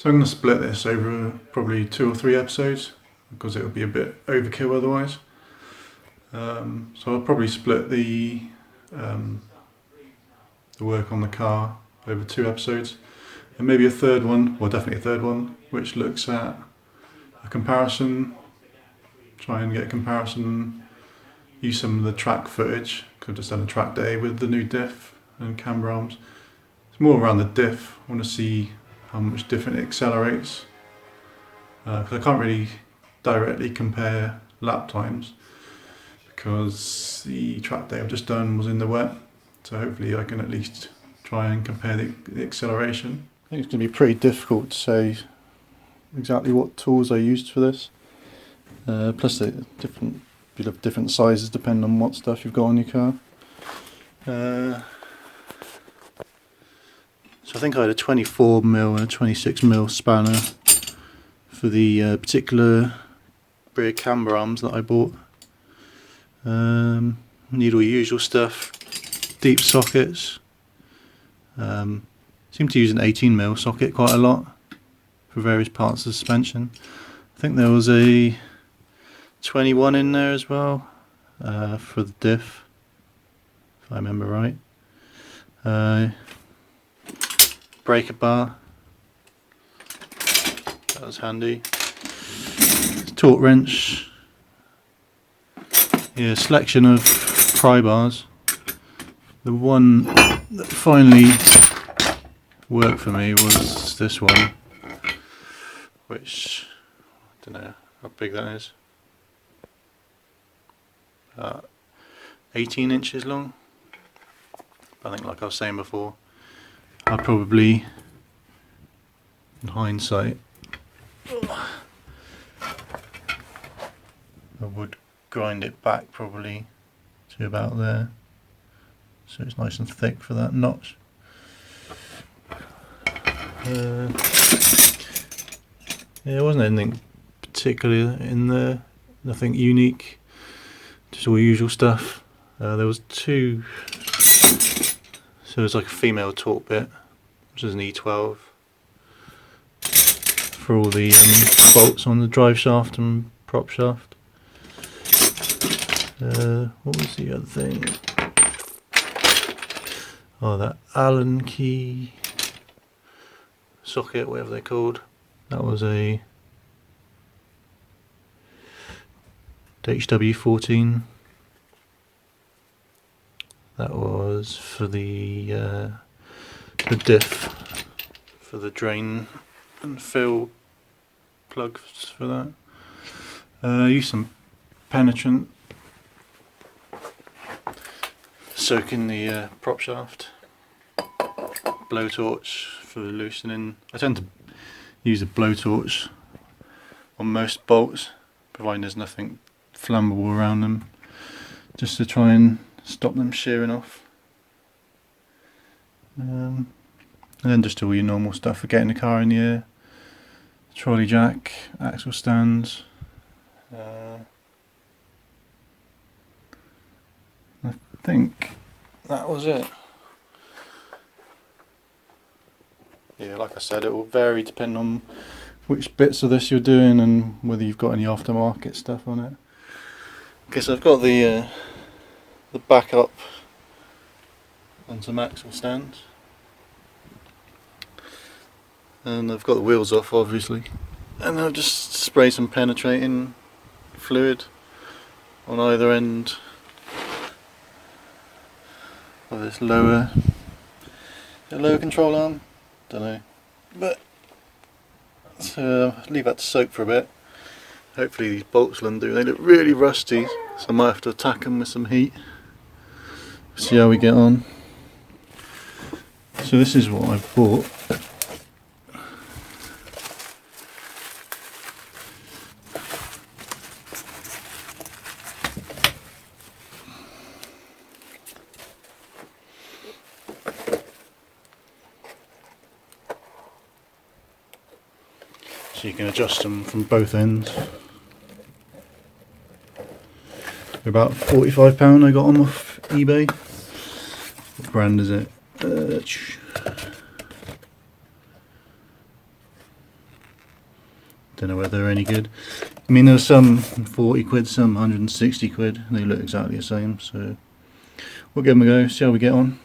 So I'm going to split this over probably 2 or 3 episodes because it would be a bit overkill otherwise. So I'll probably split the work on the car over 2 episodes, and maybe a third one, well definitely a third one, which looks at a comparison, try and get a comparison, use some of the track footage, because I've just done a track day with the new diff and camber arms. It's more around the diff. I want to see how much different it accelerates, because I can't really directly compare lap times because the track day I've just done was in the wet, so hopefully I can at least try and compare the acceleration. I think it's going to be pretty difficult to say exactly what tools I used for this, plus the different sizes depending on what stuff you've got on your car. So I think I had a 24mm and a 26mm spanner for the particular rear camber arms that I bought. Need all your usual stuff, deep sockets. Seem to use an 18mm socket quite a lot for various parts of the suspension. I think there was a 21 in there as well for the diff, if I remember right. Breaker bar, that was handy. Torque wrench, yeah, selection of pry bars. The one that finally worked for me was this one, which I don't know how big that is. 18 inches long. I think, like I was saying before, I probably, in hindsight, I would grind it back probably to about there, so it's nice and thick for that notch. Yeah, there wasn't anything particular in there, nothing unique, just all usual stuff. There was 2, so it's like a female torque bit, which is an E12 for all the bolts on the drive shaft and prop shaft. What was the other thing? Oh, that Allen key socket, whatever they're called. That was a HW14. That was for the diff, for the drain and fill plugs for that. Use some penetrant, soak in the prop shaft, blowtorch for loosening. I tend to use a blowtorch on most bolts, providing there's nothing flammable around them, just to try and stop them shearing off. And then just all your normal stuff for getting the car in the air. Trolley jack, axle stands. I think that was it. Yeah, like I said, it will vary depending on which bits of this you're doing and whether you've got any aftermarket stuff on it. Okay, so I've got the backup and some axle stands, and I've got the wheels off obviously, and I've just sprayed some penetrating fluid on either end of this lower control arm. Don't know, but leave that to soak for a bit. Hopefully these bolts will undo. They look really rusty, so I might have to attack them with some heat. See how we get on. So this is what I've bought. So you can adjust them from both ends. They're about £45 I got them off eBay. What brand is it? Don't know whether they're any good. I mean, there's some 40 quid, some 160 quid, and they look exactly the same, so we'll give them a go, see how we get on.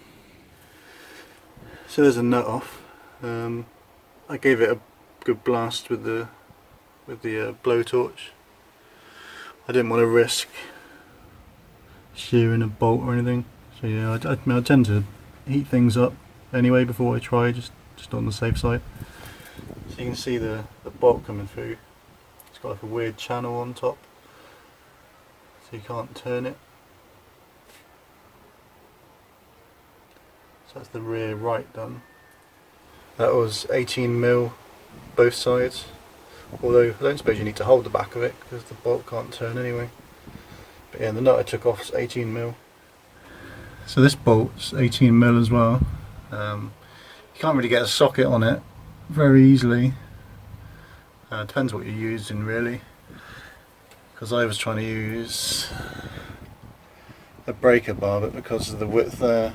So there's a nut off. I gave it a good blast with the blowtorch. I didn't want to risk shearing a bolt or anything, so yeah, I tend to heat things up anyway before I try, just on the safe side. So you can see the bolt coming through. It's got like a weird channel on top, so you can't turn it. So that's the rear right done. That was 18mm both sides, although I don't suppose you need to hold the back of it because the bolt can't turn anyway. But yeah, the nut I took off is 18mm. So this bolt's 18mm as well. You can't really get a socket on it very easily. Depends what you're using really, because I was trying to use a breaker bar, but because of the width there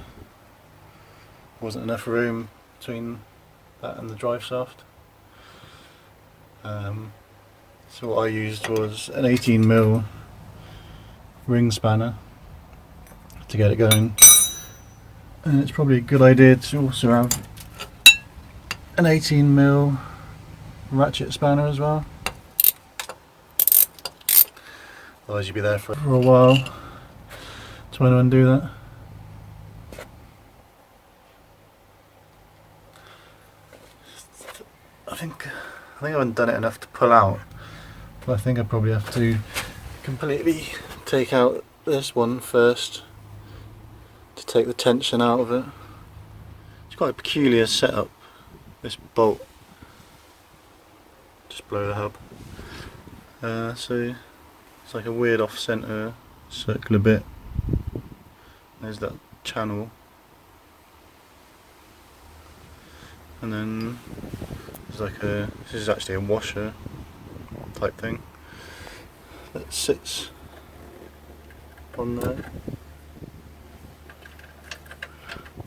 wasn't enough room between that and the drive shaft. So what I used was an 18mm ring spanner to get it going, and it's probably a good idea to also have an 18mm ratchet spanner as well, otherwise you'll be there for a while trying to undo that. I think I haven't done it enough to pull out, but I think I probably have to completely take out this one first to take the tension out of it. It's quite a peculiar setup, this bolt. Just blow the hub. So it's like a weird off-center circular bit. There's that channel, and then there's like this is actually a washer type thing that sits on there.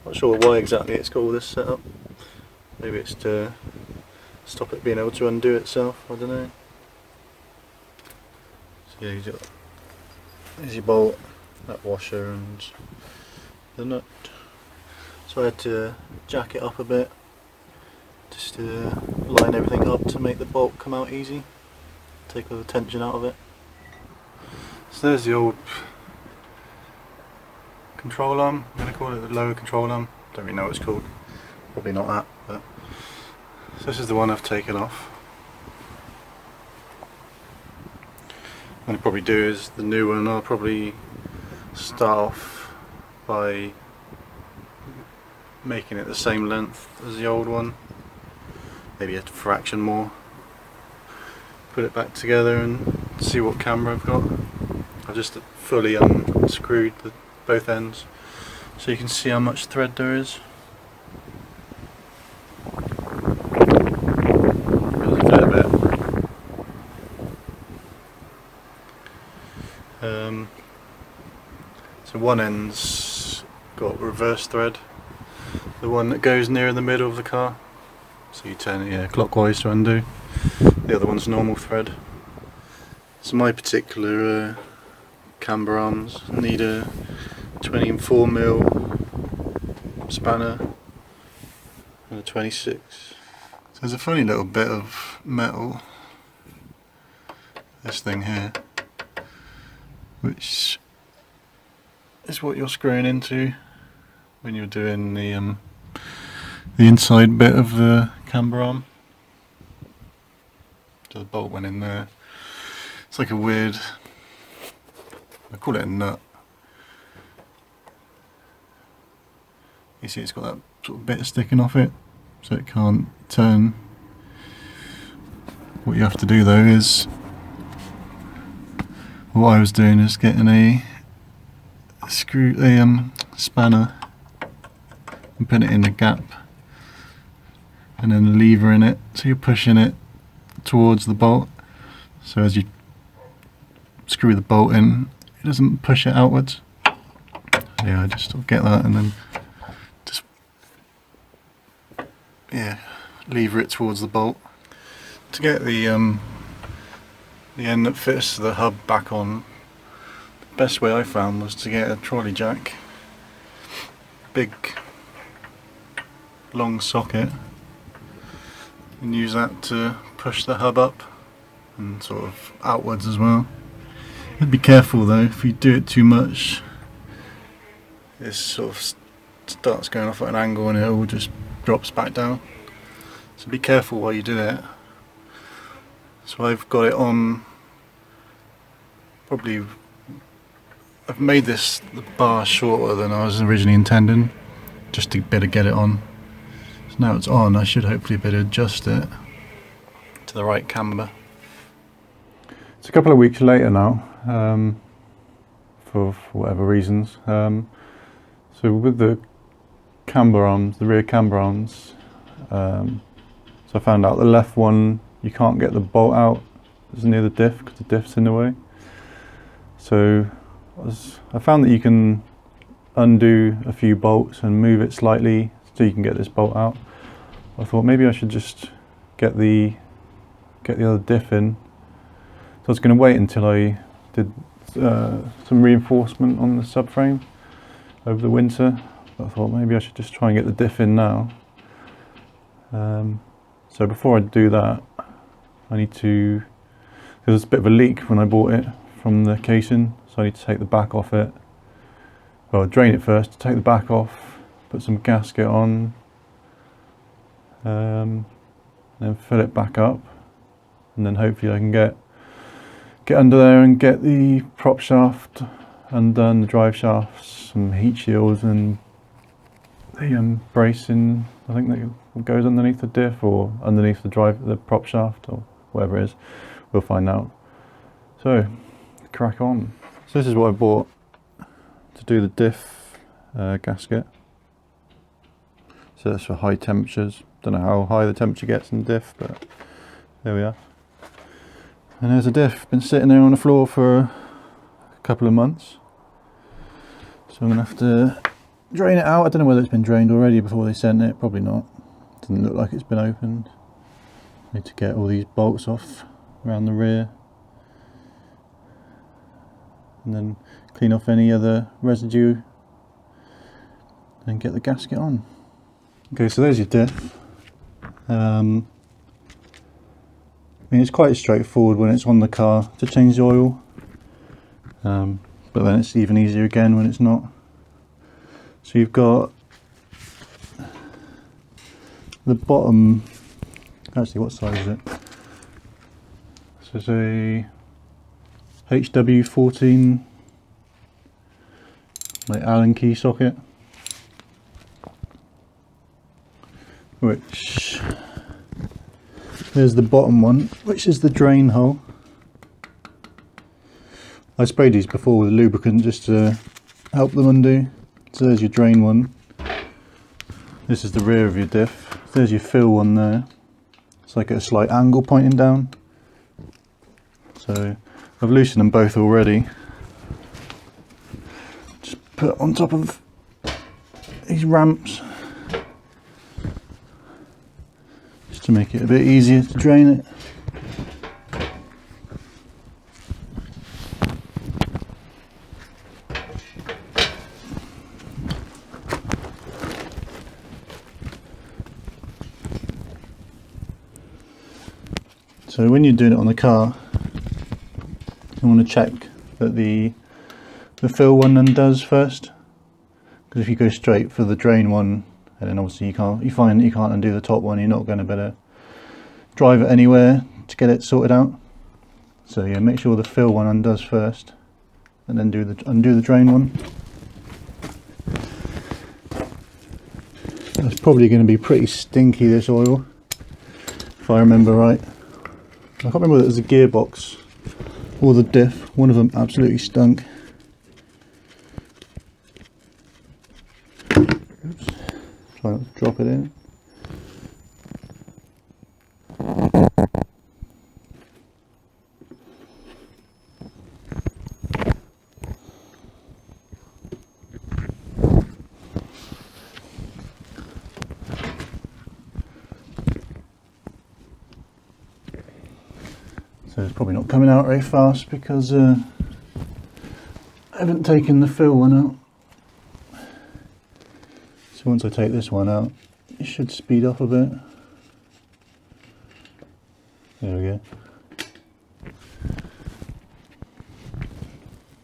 Not sure why exactly it's got all this set up. Maybe it's to stop it being able to undo itself, I don't know. So yeah, there's your bolt, that washer and the nut. So I had to jack it up a bit just to line everything up to make the bolt come out easy, take all the tension out of it. So there's the old control arm, I'm going to call it the lower control arm, don't really know what it's called, probably not that, but so this is the one I've taken off. What I'll probably do is the new one, I'll probably start off by making it the same length as the old one, maybe a fraction more, put it back together and see what camera I've got. I've just fully unscrewed both ends so you can see how much thread there is. There's a fair bit. So one end's got reverse thread, the one that goes near in the middle of the car, so you turn it clockwise to undo. The other one's normal thread. So my particular camber arms need a 24mm spanner and a 26. So there's a funny little bit of metal, this thing here, which is what you're screwing into when you're doing the inside bit of the camber arm. So the bolt went in there. It's like a weird, I call it a nut. You see it's got that sort of bit sticking off it, so it can't turn. What you have to do though is, what I was doing is getting a spanner and putting it in the gap, and then a lever in it, so you're pushing it towards the bolt, so as you screw the bolt in it doesn't push it outwards. Yeah, I just get that and then just lever it towards the bolt. To get the the end that fits the hub back on, the best way I found was to get a trolley jack, big long socket, and use that to push the hub up and sort of outwards as well. Be careful though, if you do it too much, it sort of starts going off at an angle and it all just drops back down. So be careful while you do it. So I've got it on, probably, I've made this the bar shorter than I was originally intending, just to better get it on. So now it's on, I should hopefully be able to adjust it to the right camber. It's a couple of weeks later now, for whatever reasons. So with the camber arms, the rear camber arms, so I found out the left one, you can't get the bolt out as near the diff because the diff's in the way. So I found that you can undo a few bolts and move it slightly so you can get this bolt out. I thought maybe I should just get the other diff in. So I was going to wait until I did some reinforcement on the subframe over the winter. But I thought maybe I should just try and get the diff in now. So before I do that, I need to, there was a bit of a leak when I bought it from the casing, so I need to take the back off it. Well, drain it first, take the back off, put some gasket on, then fill it back up, and then hopefully I can get under there and get the prop shaft undone, the drive shafts, some heat shields, and the bracing, I think that goes underneath the diff or underneath the prop shaft or whatever it is. We'll find out. So, crack on. So this is what I bought to do the diff gasket. So that's for high temperatures. Don't know how high the temperature gets in diff, but there we are. And there's a diff, been sitting there on the floor for a couple of months. So I'm going to have to drain it out. I don't know whether it's been drained already before they sent it, probably not. Doesn't look like it's been opened. Need to get all these bolts off around the rear. And then clean off any other residue and get the gasket on. Okay, so there's your diff. I mean, it's quite straightforward when it's on the car to change the oil, but then it's even easier again when it's not. So you've got the bottom, actually what size is it? So it's a HW14 like Allen key socket, which there's the bottom one, which is the drain hole. I sprayed these before with lubricant just to help them undo. So there's your drain one. This is the rear of your diff. There's your fill one there. It's like at a slight angle pointing down. So I've loosened them both already. Just put on top of these ramps just to make it a bit easier to drain it. So when you're doing it on the car, you want to check that the fill one undoes first, because if you go straight for the drain one, and then obviously you find that you can't undo the top one, you're not going to better drive it anywhere to get it sorted out. So yeah, make sure the fill one undoes first, and then undo the drain one. That's probably going to be pretty stinky, this oil, if I remember right. I can't remember whether it was the gearbox or the diff. One of them absolutely stunk. Oops. Try not to drop it in. So it's probably not coming out very fast because I haven't taken the fill one out. So once I take this one out, it should speed up a bit. There we go.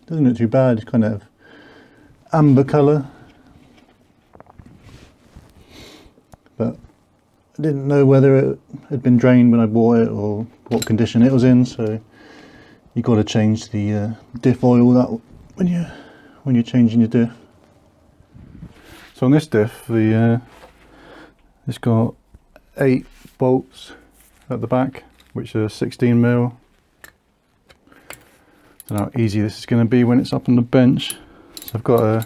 Doesn't look too bad, it's kind of amber colour. But I didn't know whether it had been drained when I bought it or what condition it was in, so you've got to change the diff oil that when you're changing your diff. So on this diff, it's got 8 bolts at the back, which are 16mm. Don't know how easy this is going to be when it's up on the bench. So I've got a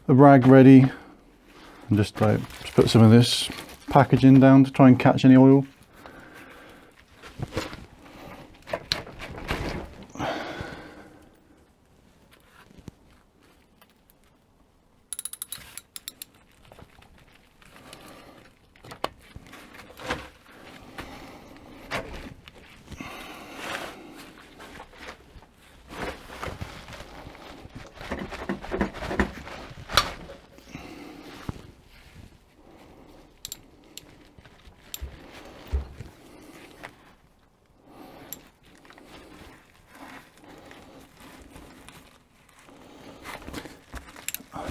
rag ready, and just put some of this packaging down to try and catch any oil.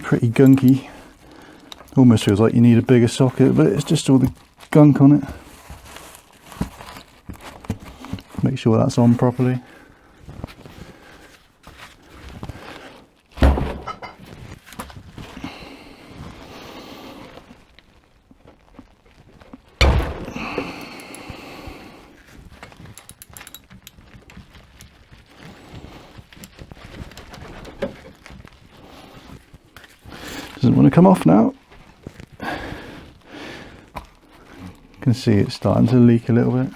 Pretty gunky. Almost feels like you need a bigger socket, but it's just all the gunk on it. Make sure that's on properly. Doesn't want to come off now. You can see it's starting to leak a little bit.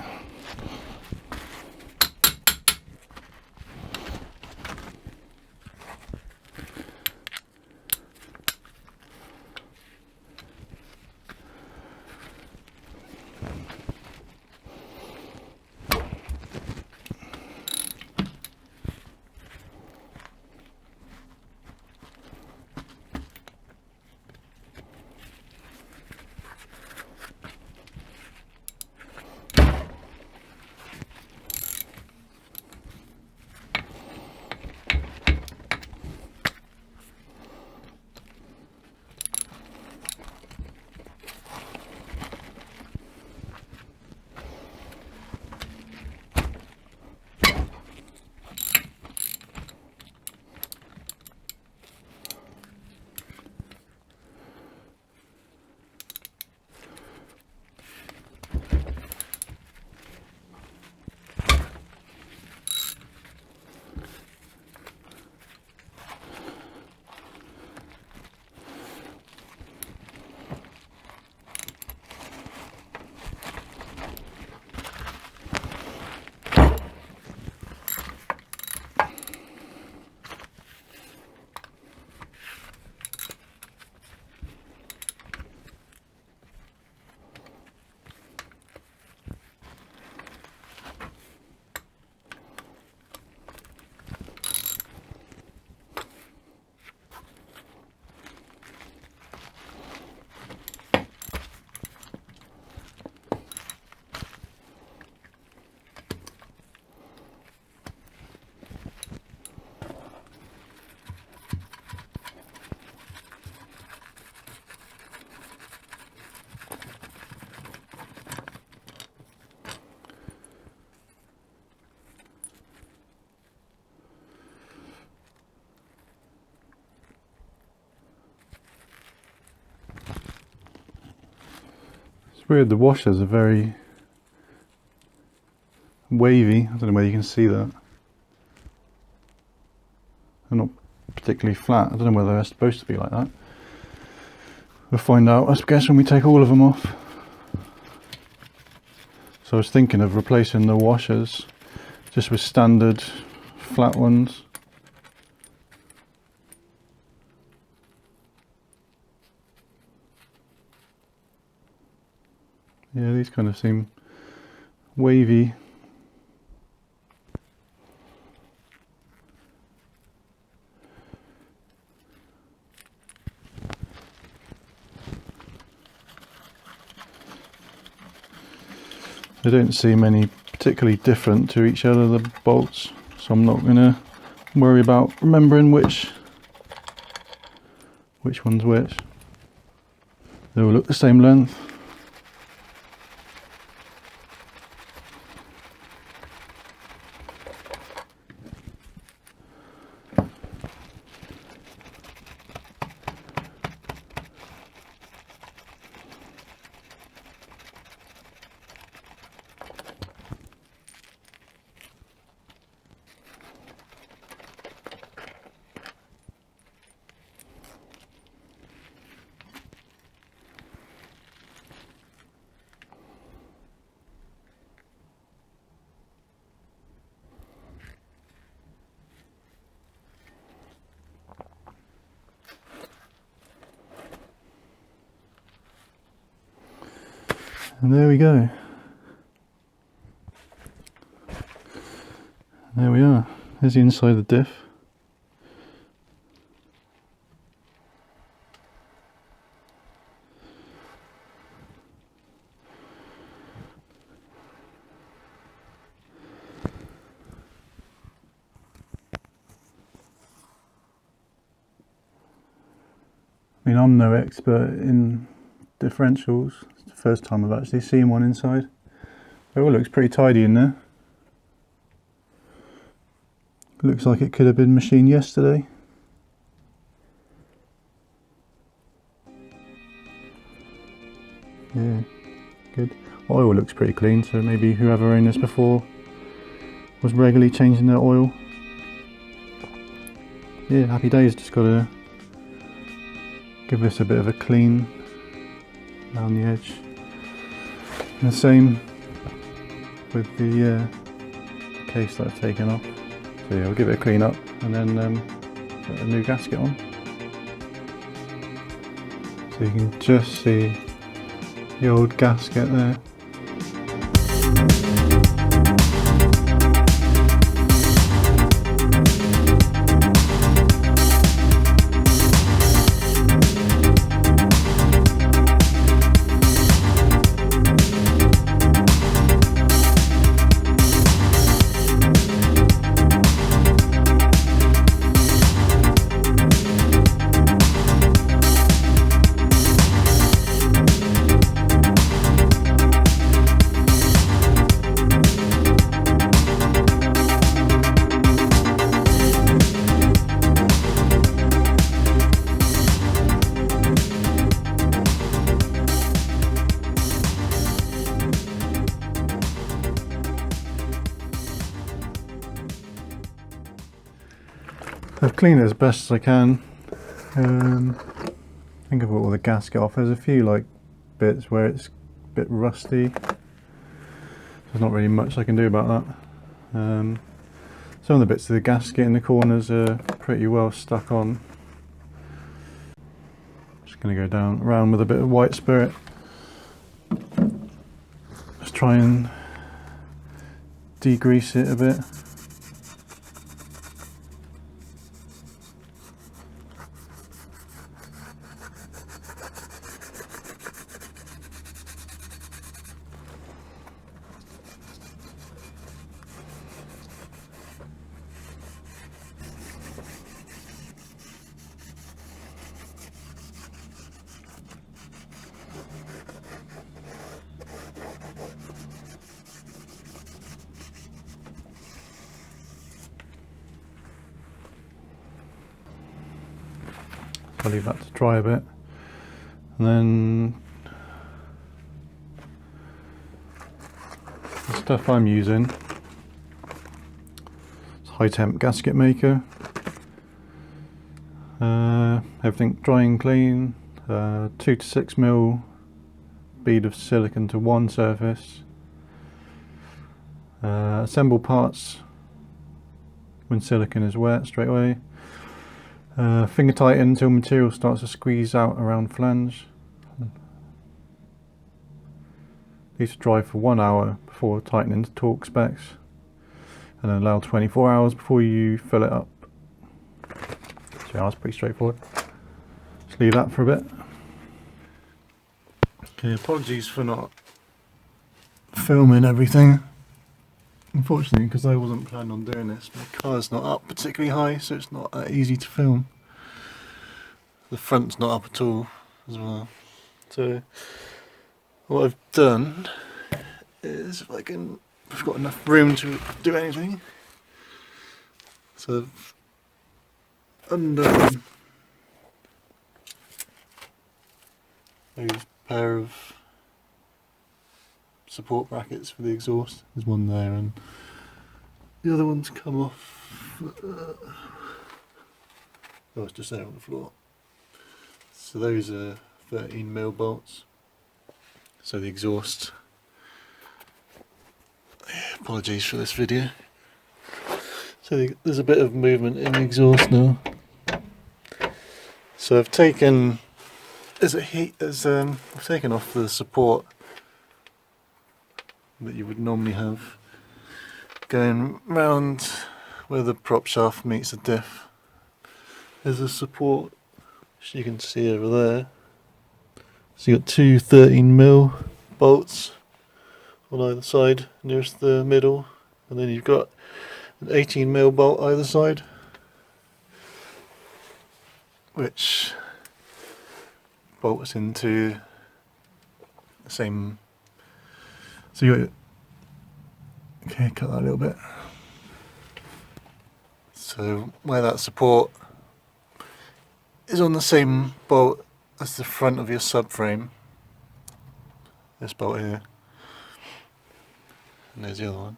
It's weird, the washers are very wavy. I don't know whether you can see that. They're not particularly flat. I don't know whether they're supposed to be like that. We'll find out, I guess, when we take all of them off. So I was thinking of replacing the washers just with standard flat ones. Yeah, these kind of seem wavy. They don't seem any particularly different to each other, the bolts, so I'm not going to worry about remembering which one's which. They all look the same length. And there we go. There we are. There's the inside of the diff. I mean, I'm no expert in differentials. It's the first time I've actually seen one inside. It all looks pretty tidy in there. Looks like it could have been machined yesterday. Yeah, good. Oil looks pretty clean, so maybe whoever owned this before was regularly changing their oil. Yeah, happy days. Just gotta give this a bit of a clean around the edge. And the same with the case that I've taken off. So yeah, I'll give it a clean up and then put a new gasket on. So you can just see the old gasket there. I've cleaned it as best as I can. I think I've got all the gasket off. There's a few like bits where it's a bit rusty. There's not really much I can do about that. Some of the bits of the gasket in the corners are pretty well stuck on. Just going to go down around with a bit of white spirit. Just try and degrease it a bit. I'll leave that to dry a bit, and then the stuff I'm using is High Temp Gasket Maker. Everything dry and clean. 2 to 6 mil bead of silicone to one surface. Assemble parts when silicone is wet straight away. Finger tighten until material starts to squeeze out around flange. Leave to dry for 1 hour before tightening to torque specs, and then allow 24 hours before you fill it up. So that's pretty straightforward. Just leave that for a bit. Okay, apologies for not filming everything. Unfortunately, because I wasn't planning on doing this, my car's not up particularly high, so it's not that easy to film. The front's not up at all as well. So what I've done is, if I've got enough room to do anything. So I've undone those pair of support brackets for the exhaust. There's one there, and the other one's come off. Oh, it's just there on the floor. So those are 13mm bolts. So the exhaust. Apologies for this video. So there's a bit of movement in the exhaust now. So I've taken I've taken off the support that you would normally have going round where the prop shaft meets the diff. There's a support, which you can see over there. So you've got two 13mm bolts on either side, nearest the middle, and then you've got an 18mm bolt either side, which bolts into the same. So you got, okay, cut that a little bit. So where that support is on the same bolt as the front of your subframe, this bolt here, and there's the other one.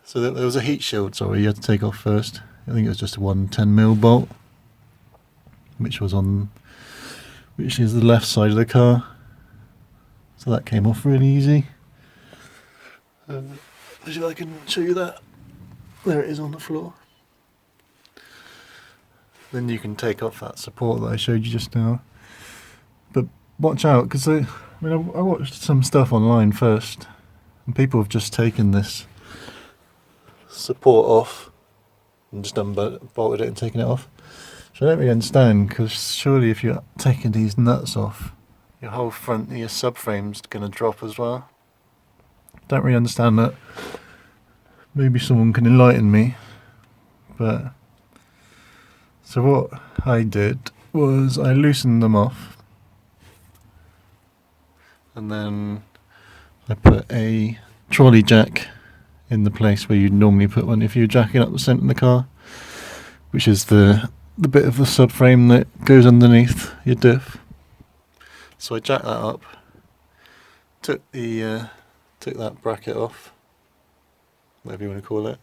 So there was a heat shield, sorry, you had to take off first. I think it was just a 110mm bolt, which is the left side of the car. So that came off really easy. See if I can show you that. There it is on the floor. Then you can take off that support that I showed you just now. But watch out, because I watched some stuff online first, and people have just taken this support off and just bolted it and taken it off. So I don't really understand, because surely if you're taking these nuts off, your whole front of your subframe's going to drop as well. Don't really understand that. Maybe someone can enlighten me. But so what I did was I loosened them off, and then I put a trolley jack in the place where you'd normally put one if you're jacking up the centre of the car, which is the bit of the subframe that goes underneath your diff. So I jacked that up, took that bracket off, whatever you want to call it,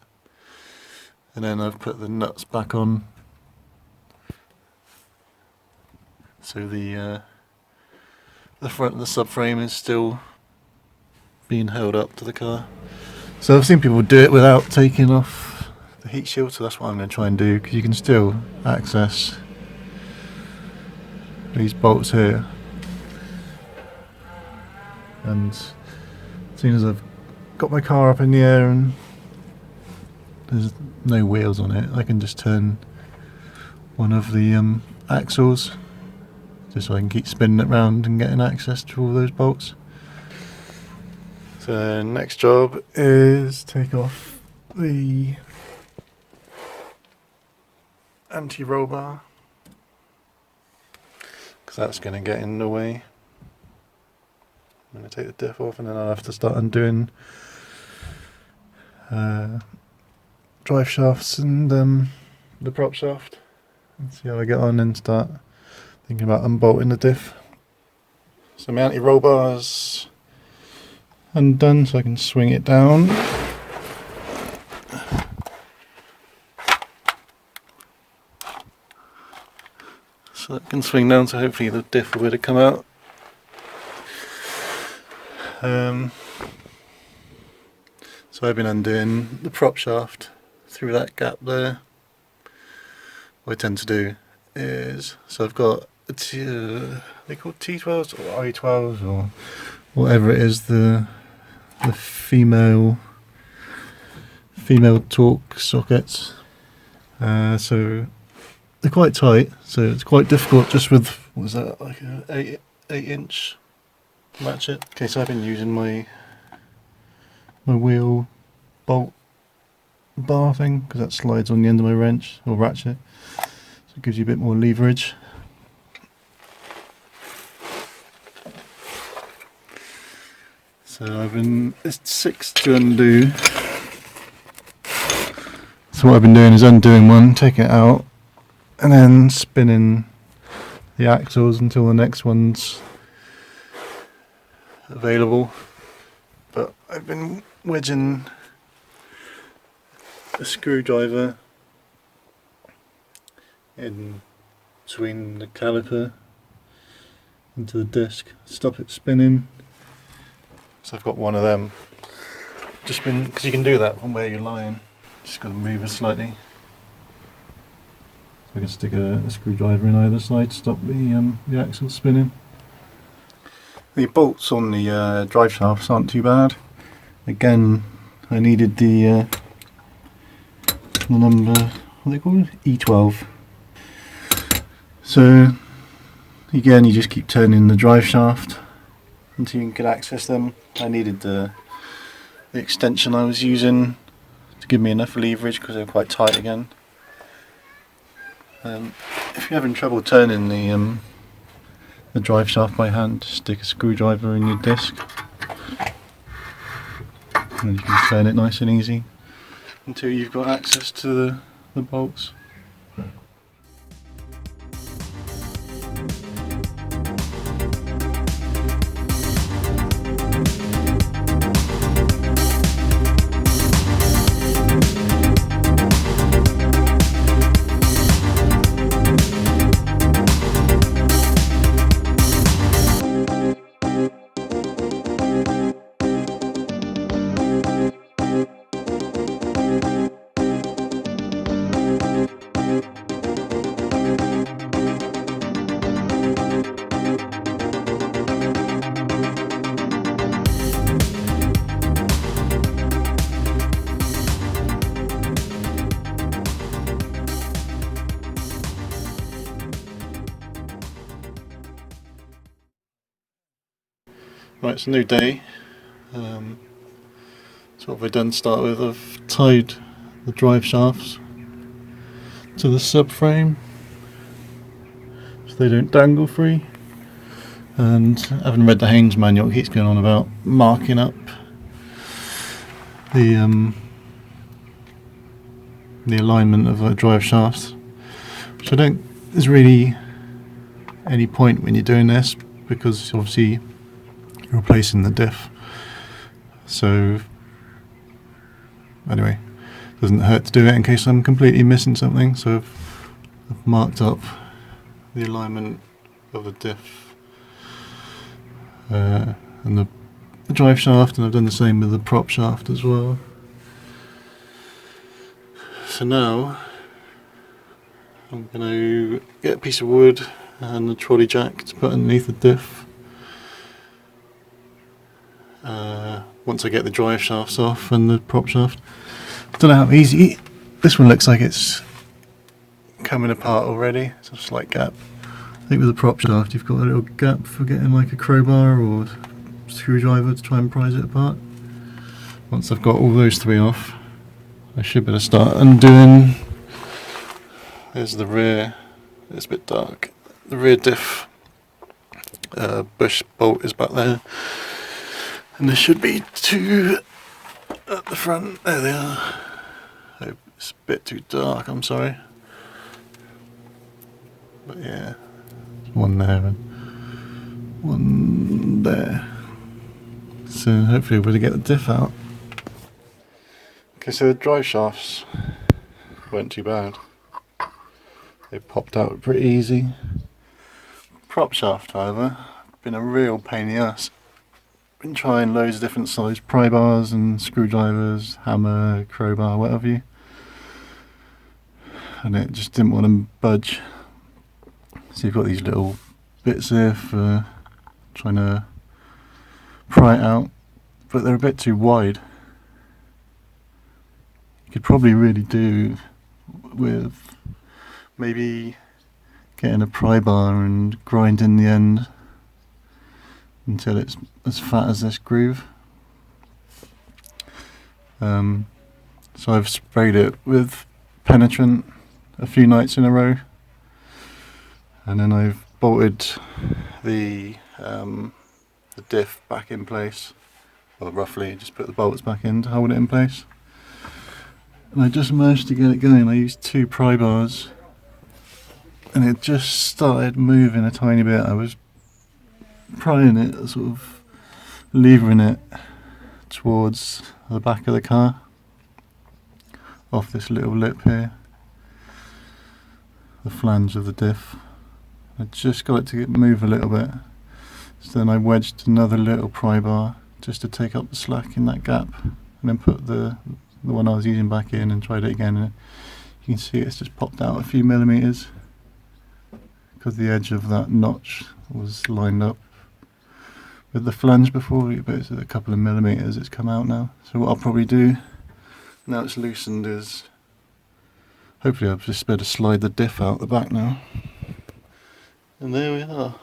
and then I've put the nuts back on. So the front of the subframe is still being held up to the car. So I've seen people do it without taking off the heat shield, so that's what I'm going to try and do, because you can still access these bolts here. And as soon as I've got my car up in the air and there's no wheels on it, I can just turn one of the axles, just so I can keep spinning it round and getting access to all those bolts. So next job is take off the anti-roll bar, because that's going to get in the way. I'm going to take the diff off, and then I'll have to start undoing drive shafts and the prop shaft, and see how I get on, and start thinking about unbolting the diff. So my anti-roll bar's undone, so I can swing it down. So that can swing down, so hopefully the diff will be able to come out. So I've been undoing the prop shaft through that gap there. What I tend to do is, so I've got they call T12s or I12s or whatever it is, the female torque sockets. So they're quite tight, so it's quite difficult just with, what was that, like a 8 inch ratchet. Okay, so I've been using my wheel bolt bar thing because that slides on the end of my wrench or ratchet, so it gives you a bit more leverage. So it's 6 to undo. So what I've been doing is undoing one, taking it out, and then spinning the axles until the next one's available. But I've been wedging a screwdriver in between the caliper into the disc, stop it spinning. So I've got one of them. Just been, because you can do that from where you're lying. Just got to move it slightly. So I can stick a screwdriver in either side to stop the axle spinning. The bolts on the drive shafts aren't too bad. Again, I needed the number, what are they called? E12. So again, you just keep turning the drive shaft until you can access them. I needed the extension I was using to give me enough leverage because they're quite tight again. If you're having trouble turning the drive shaft by hand, just stick a screwdriver in your disc and you can turn it nice and easy until you've got access to the bolts. Right, it's a new day. So what have I done to start with? I've tied the drive shafts to the subframe so they don't dangle free. And having read the Haynes manual, it keeps going on about marking up the alignment of a drive shaft, which I don't. There's really any point when you're doing this because obviously you're replacing the diff. So anyway, doesn't hurt to do it in case I'm completely missing something. So I've marked up the alignment of the diff and the drive shaft, and I've done the same with the prop shaft as well. So now I'm going to get a piece of wood and a trolley jack to put underneath the diff. Once I get the drive shafts off and the prop shaft. Don't know how easy. This one looks like it's coming apart already. It's a slight gap. I think with the prop shaft you've got a little gap for getting like a crowbar or screwdriver to try and prise it apart. Once I've got all those three off, I should be able to start undoing. There's the rear. It's a bit dark. The rear diff bush bolt is back there. And there should be two at the front. There they are. It's a bit too dark, I'm sorry. But yeah, there's one there and one there. So hopefully we'll get the diff out. Okay, so the drive shafts weren't too bad. They popped out pretty easy. Prop shaft, however, been a real pain in the ass. Been trying loads of different size pry bars and screwdrivers, hammer, crowbar, whatever you. And it just didn't want to budge. So you've got these little bits here for trying to pry it out, but they're a bit too wide. You could probably really do with maybe getting a pry bar and grinding the end until it's as fat as this groove. So I've sprayed it with penetrant a few nights in a row, and then I've bolted the diff back in place, well, roughly just put the bolts back in to hold it in place, and I just managed to get it going. I used 2 pry bars and it just started moving a tiny bit. I was prying it, sort of levering it towards the back of the car off this little lip here, the flange of the diff. I just got it to move a little bit, so then I wedged another little pry bar just to take up the slack in that gap, and then put the one I was using back in and tried it again, and you can see it's just popped out a few millimeters because the edge of that notch was lined up with the flange before, but it's a couple of millimeters it's come out now. So what I'll probably do, now it's loosened, is hopefully I'll just be able to slide the diff out the back now. And there we are,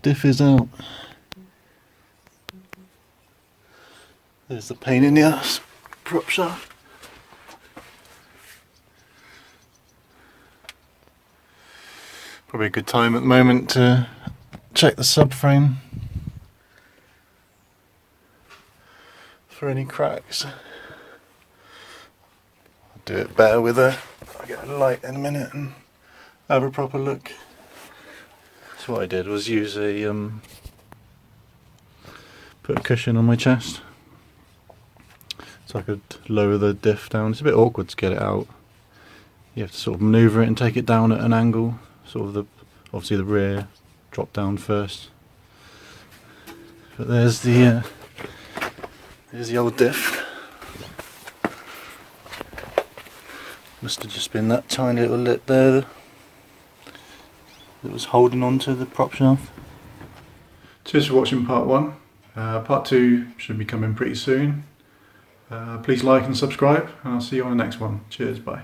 diff is out. There's the pain in the ass prop shaft. Probably a good time at the moment to check the subframe for any cracks. I'll do it better with I'll get a light in a minute and have a proper look. So what I did was use put a cushion on my chest so I could lower the diff down. It's a bit awkward to get it out. You have to sort of manoeuvre it and take it down at an angle. Sort of obviously the rear drop down first. But there's the old diff. Must have just been that tiny little lip there that was holding on to the prop shaft. Cheers for watching part 1. Part 2 should be coming pretty soon. Please like and subscribe, and I'll see you on the next one. Cheers, bye.